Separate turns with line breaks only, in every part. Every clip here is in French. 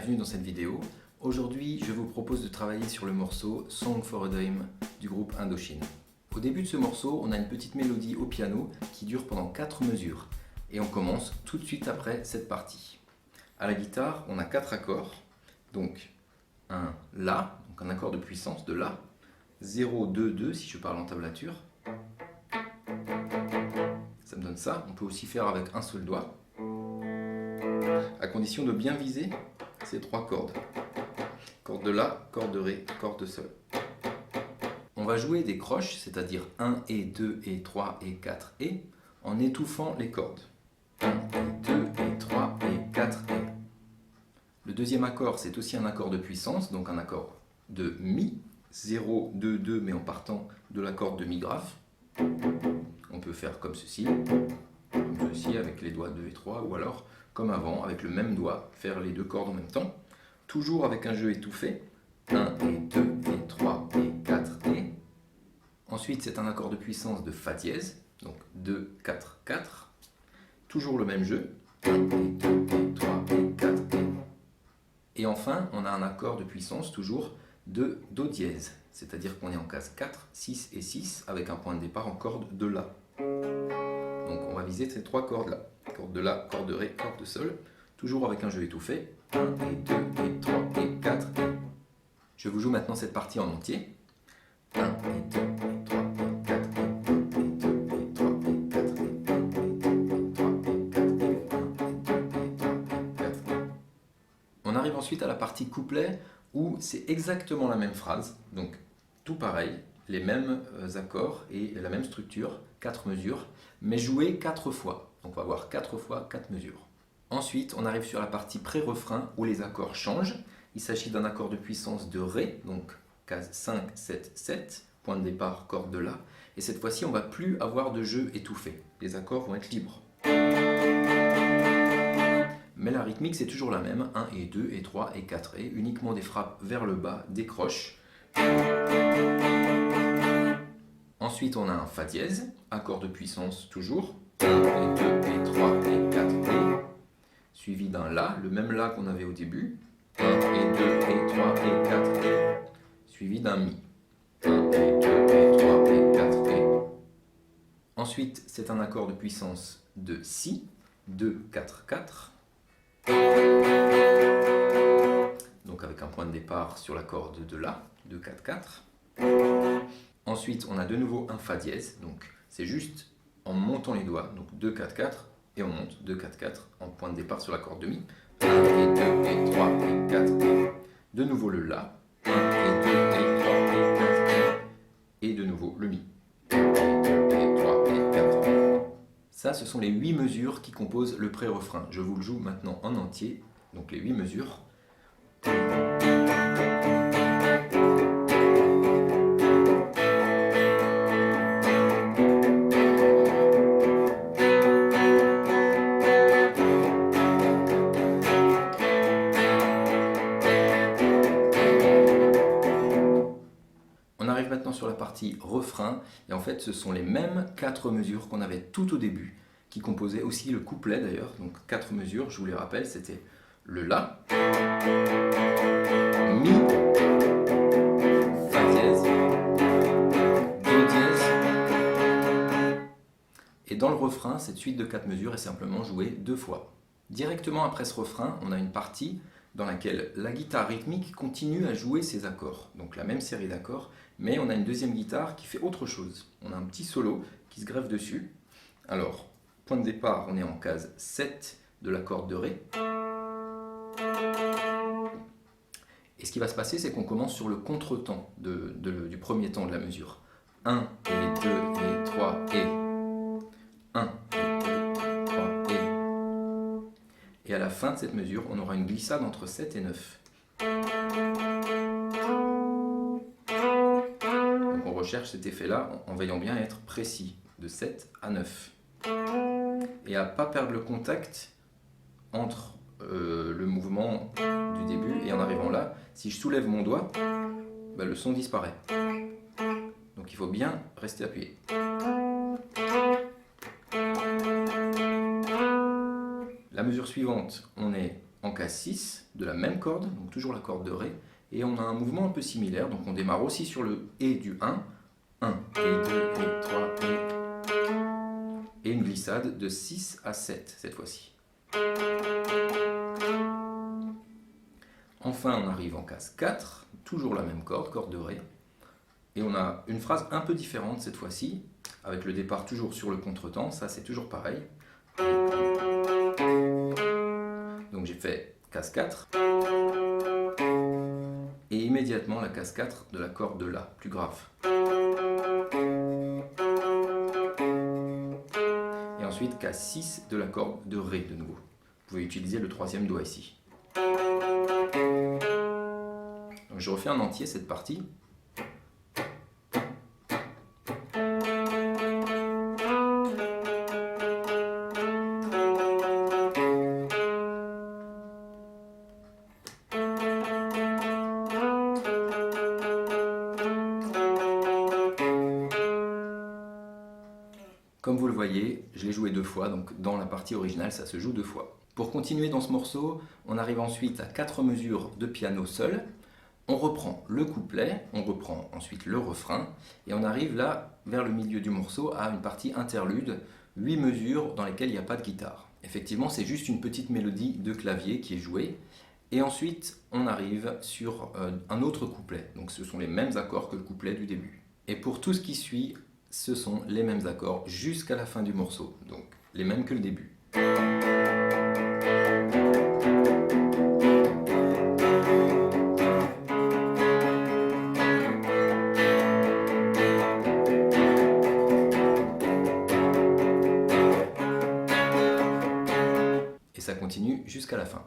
bienvenue dans cette vidéo. Aujourd'hui, je vous propose de travailler sur le morceau Song for a Dream du groupe Indochine. Au début de ce morceau, on a une petite mélodie au piano qui dure pendant 4 mesures. Et on commence tout de suite après cette partie. À la guitare, on a 4 accords. Donc un La, donc un accord de puissance de La. 0, 2, 2 si je parle en tablature. Ça me donne ça. On peut aussi faire avec un seul doigt, à condition de bien viser ces 3 cordes. Corde de La, corde de Ré, corde de Sol. On va jouer des croches, c'est-à-dire 1 et 2 et 3 et 4 et, en étouffant les cordes. 1 et 2 et 3 et 4 et. Le deuxième accord, c'est aussi un accord de puissance, donc un accord de Mi. 0, 2, 2, mais en partant de la corde de Mi grave. On peut faire comme ceci avec les doigts 2 et 3, ou alors, comme avant, avec le même doigt, faire les 2 cordes en même temps. Toujours avec un jeu étouffé. 1 et 2 et 3 et 4 et. Ensuite, c'est un accord de puissance de Fa dièse, donc 2, 4, 4. Toujours le même jeu. 1 et 2 et 3 et 4 et. Et enfin, on a un accord de puissance toujours de Do dièse, c'est-à-dire qu'on est en case 4, 6 et 6 avec un point de départ en corde de La. Donc on va viser ces 3 cordes là. Corde de La, corde de Ré, corde de Sol, toujours avec un jeu étouffé. 1 et 2 et 3 et 4 et. Je vous joue maintenant cette partie en entier. 1 et 2 et 3 et 4 et 1 et 2 et 3 et 4 et 1 et 2 et 3 et 4 et 1 et 2 et 3 et 4 et. On arrive ensuite à la partie couplet où c'est exactement la même phrase, donc tout pareil, les mêmes accords et la même structure, 4 mesures, mais jouées 4 fois. Donc on va voir 4 fois 4 mesures. Ensuite, on arrive sur la partie pré-refrain où les accords changent. Il s'agit d'un accord de puissance de Ré, donc case 5, 7, 7, point de départ, corde de La. Et cette fois-ci, on ne va plus avoir de jeu étouffé. Les accords vont être libres. Mais la rythmique, c'est toujours la même, 1 et 2 et 3 et 4 et, uniquement des frappes vers le bas, des croches. Ensuite, on a un Fa dièse, accord de puissance toujours, 1 et 2 et 3 et 4 et, suivi d'un La, le même La qu'on avait au début, 1 et 2 et 3 et 4 et, suivi d'un Mi, 1 et 2 et 3 et 4 et. Ensuite, c'est un accord de puissance de Si, 2, 4, 4. Donc avec un point de départ sur la corde de La, 2, 4, 4. Ensuite, on a de nouveau un Fa dièse, donc c'est juste en montant les doigts, donc 2, 4, 4, et on monte 2, 4, 4 en point de départ sur la corde de Mi. 1 et 2 et 3 et 4 et. De nouveau le La, 1 et 2 et 3 et 4 et de nouveau le Mi. 1 et 2 et 3 et 4 et. Ça, ce sont les 8 mesures qui composent le pré-refrain. Je vous le joue maintenant en entier, donc les 8 mesures. On arrive maintenant sur la partie refrain, et en fait ce sont les mêmes 4 mesures qu'on avait tout au début, qui composaient aussi le couplet d'ailleurs, donc 4 mesures, je vous les rappelle, c'était le La, Mi, Fa dièse, Do dièse, et dans le refrain, cette suite de 4 mesures est simplement jouée 2 fois. Directement après ce refrain, on a une partie dans laquelle la guitare rythmique continue à jouer ses accords, donc la même série d'accords, mais on a une deuxième guitare qui fait autre chose. On a un petit solo qui se greffe dessus. Alors, point de départ, on est en case 7 de la corde de Ré. Et ce qui va se passer, c'est qu'on commence sur le contretemps du premier temps de la mesure. 1 et 2 et 3 et 1 et 2 3 et. Et à la fin de cette mesure, on aura une glissade entre 7 et 9. Donc on recherche cet effet-là en veillant bien à être précis, de 7 à 9. Et à ne pas perdre le contact entre le mouvement du début et en arrivant là. Si je soulève mon doigt, le son disparaît. Donc il faut bien rester appuyé. La mesure suivante, on est en case 6 de la même corde, donc toujours la corde de Ré, et on a un mouvement un peu similaire, donc on démarre aussi sur le Et du 1, 1, et 2, et 3, et une glissade de 6 à 7 cette fois-ci. Enfin, on arrive en case 4, toujours la même corde, corde de Ré, et on a une phrase un peu différente cette fois-ci, avec le départ toujours sur le contretemps, ça c'est toujours pareil. Donc j'ai fait case 4, et immédiatement la case 4 de la corde de La, plus grave. Et ensuite case 6 de la corde de Ré de nouveau. Vous pouvez utiliser le troisième doigt ici. Donc je refais en entier cette partie. Comme vous le voyez, je l'ai joué 2 fois, donc dans la partie originale, ça se joue 2 fois. Pour continuer dans ce morceau, on arrive ensuite à 4 mesures de piano seul. On reprend le couplet, on reprend ensuite le refrain, et on arrive là, vers le milieu du morceau, à une partie interlude, 8 mesures dans lesquelles il n'y a pas de guitare. Effectivement, c'est juste une petite mélodie de clavier qui est jouée. Et ensuite, on arrive sur un autre couplet. Donc ce sont les mêmes accords que le couplet du début. Et pour tout ce qui suit, ce sont les mêmes accords jusqu'à la fin du morceau, donc les mêmes que le début. Et ça continue jusqu'à la fin.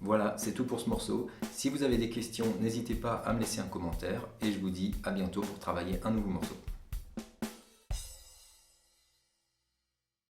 Voilà, c'est tout pour ce morceau. Si vous avez des questions, n'hésitez pas à me laisser un commentaire et je vous dis à bientôt pour travailler un nouveau morceau.